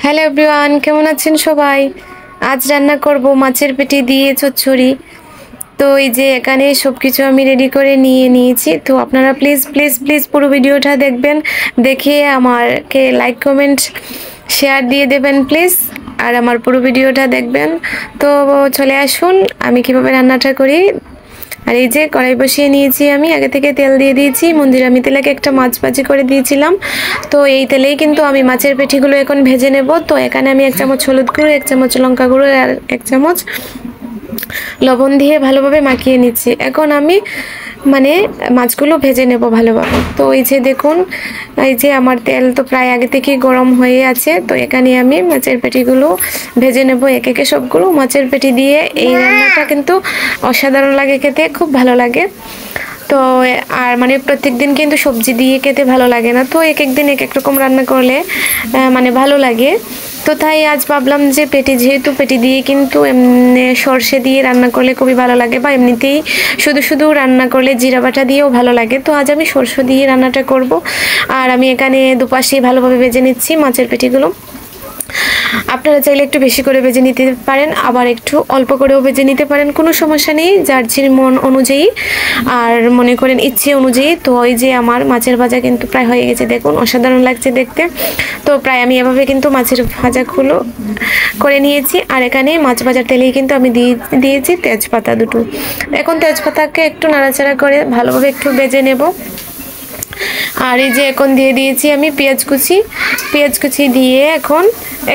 Hello everyone, কেমন আছেন সবাই? আজ রান্না করব মাছের পেটি দিয়ে চচ্চড়ি। তো এই যে এখানে সব কিছু আমি রেডি করে নিয়ে নিয়েছি। তো আপনারা প্লিজ প্লিজ প্লিজ পুরো ভিডিওটা দেখবেন, দেখে আমাকে লাইক কমেন্ট শেয়ার দিয়ে দেবেন প্লিজ, আর আমার পুরো ভিডিওটা দেখবেন। তো চলে আসুন আমি কিভাবে রান্নাটা করি। আর এই যে কড়াই বসিয়ে নিয়েছি, আমি আগে থেকে তেল দিয়ে দিয়েছি। মন্দিরে আমি তেলাকে একটা মাছ ভাজি করে দিয়েছিলাম, তো এই তেলেই কিন্তু আমি মাছের পেটিগুলো এখন ভেজে নেব। তো এখানে আমি 1 চামচ হলুদ গুঁড়ো, 1 চামচ লঙ্কা গুঁড়ো আর 1 চামচ লবণ দিয়ে ভালোভাবে মাখিয়ে নিচ্ছি। এখন আমি মাছগুলো ভেজে নেব ভালোভাবে। তো এই যে দেখুন, এই যে আমার তেল তো প্রায় আগে থেকেই গরম হয়ে আছে। তো এখানে আমি মাছের পেটিগুলো ভেজে নেব এক একে সবগুলো। মাছের পেটি দিয়ে এই রান্নাটা কিন্তু অসাধারণ লাগে খেতে, খুব ভালো লাগে। তো আর প্রত্যেক দিন কিন্তু সবজি দিয়ে খেতে ভালো লাগে না, তো এক এক দিন এক এক রকম রান্না করলে ভালো লাগে। তো তাই আজ ভাবলাম যে যেহেতু পেটি দিয়ে কিন্তু এমনি সর্ষে দিয়ে রান্না করলে খুবই ভালো লাগে, বা এমনিতেই শুধু শুধু রান্না করলে জিরা বাটা দিয়েও ভালো লাগে। তো আজ আমি সর্ষে দিয়ে রান্নাটা করব। আর আমি এখানে দুপাশেই ভালোভাবে ভেজে নিচ্ছি মাছের পেটিগুলো। আপনারা চাইলে একটু বেশি করে ভেজে নিতে পারেন, আবার একটু অল্প করেও ভেজে নিতে পারেন, কোনো সমস্যা নেই, যার যার মন অনুযায়ী আর মনে করেন ইচ্ছে অনুযায়ী। তো ওই যে আমার মাছের ভাজা কিন্তু প্রায় হয়ে গেছে, দেখুন অসাধারণ লাগছে দেখতে। তো প্রায় আমি এভাবে কিন্তু মাছের ভাজাগুলো করে নিয়েছি। আর এখানে মাছ ভাজার তেলেই কিন্তু আমি দিয়েছি তেজপাতা দুটো। এখন তেজপাতাকে একটু নাড়াচাড়া করে ভালোভাবে একটু ভেজে নেব। আর এই যে এখন দিয়ে দিয়েছি আমি পেঁয়াজ কুচি দিয়ে এখন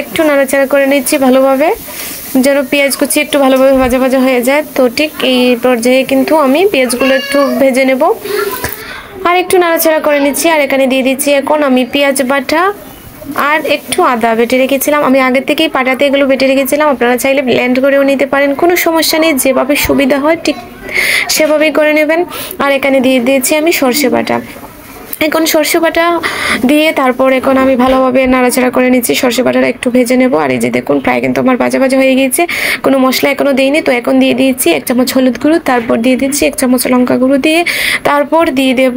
একটু নাড়াচাড়া করে নিচ্ছি ভালোভাবে, যেন পেঁয়াজ কুচি একটু ভালোভাবে ভাজা ভাজা হয়ে যায়। তো ঠিক এই পর্যায়ে কিন্তু আমি পেঁয়াজগুলো একটু ভেজে নেব আর একটু নাড়াচাড়া করে নিচ্ছি। আর এখানে দিয়ে দিচ্ছি এখন আমি পেঁয়াজ বাটা আর একটু আদা বেটে রেখেছিলাম, আমি আগে থেকেই পাটাতে এগুলো বেটে রেখেছিলাম। আপনারা চাইলে ব্লেন্ড করেও নিতে পারেন, কোনো সমস্যা নেই, যেভাবে সুবিধা হয় ঠিক সেভাবেই করে নেবেন। আর এখানে দিয়ে দিয়েছি আমি সর্ষে বাটা। এখন সর্ষে বাটা দিয়ে তারপর এখন আমি ভালোভাবে নাড়াচাড়া করে নিচ্ছি, সর্ষে বাটাটা একটু ভেজে নেব। আর এই যে দেখুন প্রায় কিন্তু আমার ভাজা ভাজা হয়ে গিয়েছে, কোনো মশলা এখনও দিইনি। তো এখন দিয়ে দিয়েছি 1 চামচ হলুদ গুঁড়ো, তারপর দিয়ে দিচ্ছি 1 চামচ লঙ্কা গুঁড়ো দিয়ে তারপর দিয়ে দেব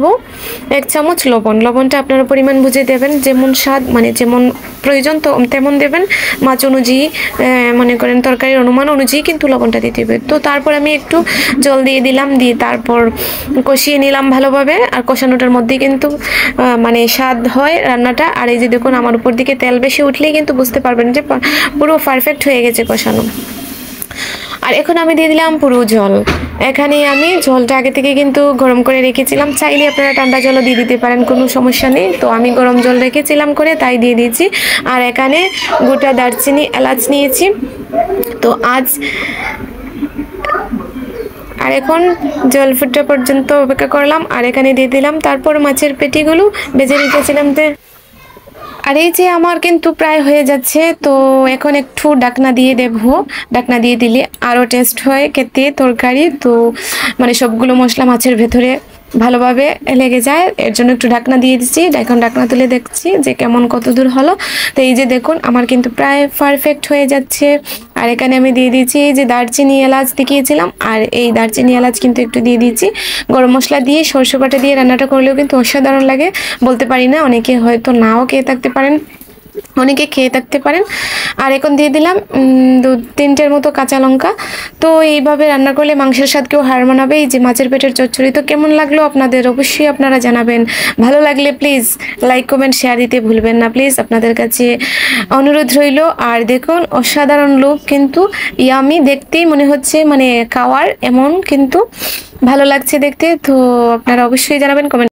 1 চামচ লবণ। লবণটা আপনারা পরিমাণ বুঝে দেবেন, যেমন স্বাদ যেমন প্রয়োজন তো তেমন দেবেন, মাছ অনুযায়ী মনে করেন তরকারির অনুমান অনুযায়ী কিন্তু লবণটা দিতে হবে। তো তারপর আমি একটু জল দিয়ে দিলাম, দিয়ে তারপর কষিয়ে নিলাম ভালোভাবে। আর কষানোটার মধ্যে কিন্তু স্বাদ হয় রান্নাটা। আর এই যে দেখুন আমার উপর দিকে তেল বেশি উঠলেই কিন্তু বুঝতে পারবেন যে পুরো পারফেক্ট হয়ে গেছে কষানো। আর এখন আমি দিয়ে দিলাম পুরো জল। এখানে আমি জলটা আগে থেকে কিন্তু গরম করে রেখেছিলাম, চাইলে আপনারা ঠান্ডা জলও দিয়ে দিতে পারেন, কোনো সমস্যা নেই। তো আমি গরম জল রেখেছিলাম করে তাই দিয়ে দিয়েছি। আর এখানে গোটা দারচিনি এলাচ নিয়েছি। তো আর এখন জল ফুটা পর্যন্ত অপেক্ষা করলাম। আর এখানে দিয়ে দিলাম তারপর মাছের পেটিগুলো ভেজে রেখেছিলাম। আর এই যে আমার কিন্তু প্রায় হয়ে যাচ্ছে। তো এখন একটু ঢাকনা দিয়ে দেব, ঢাকনা দিয়ে দিলে আরও টেস্ট হয় খেতে তরকারি। তো সবগুলো মশলা মাছের ভেতরে ভালোভাবে লেগে যায়, এর জন্য একটু ঢাকনা দিয়ে দিচ্ছি। এখন ঢাকনা তুলে দেখছি যে কেমন কত দূর হলো। তো এই যে দেখুন আমার কিন্তু প্রায় পারফেক্ট হয়ে যাচ্ছে। আর এখানে আমি দিয়ে দিয়েছি এই যে দারচিনি এলাচ দেখিয়েছিলাম, আর এই দারচিনি এলাচ কিন্তু একটু দিয়ে দিচ্ছি। গরম মশলা দিয়ে সরষে বাটা দিয়ে রান্নাটা করলেও কিন্তু অসাধারণ লাগে, বলতে পারি না, অনেকে হয়তো নাও খেয়ে থাকতে পারেন, অনেকে খেয়ে থাকতে পারেন। আর এখন দিয়ে দিলাম 2-3টের মতো কাঁচা লঙ্কা। তো এইভাবে রান্না করলে মাংসের স্বাদকেও হার মানাবে। এই যে মাছের পেটের চচ্চড়ি তো কেমন লাগলো আপনাদের অবশ্যই আপনারা জানাবেন। ভালো লাগলে প্লিজ লাইক কমেন্ট শেয়ার দিতে ভুলবেন না প্লিজ, আপনাদের কাছে অনুরোধ রইল। আর দেখুন অসাধারণ লুক, কিন্তু ইয়ামি দেখতেই মনে হচ্ছে খাওয়ার এমন কিন্তু ভালো লাগছে দেখতে। তো আপনারা অবশ্যই জানাবেন কমেন্ট।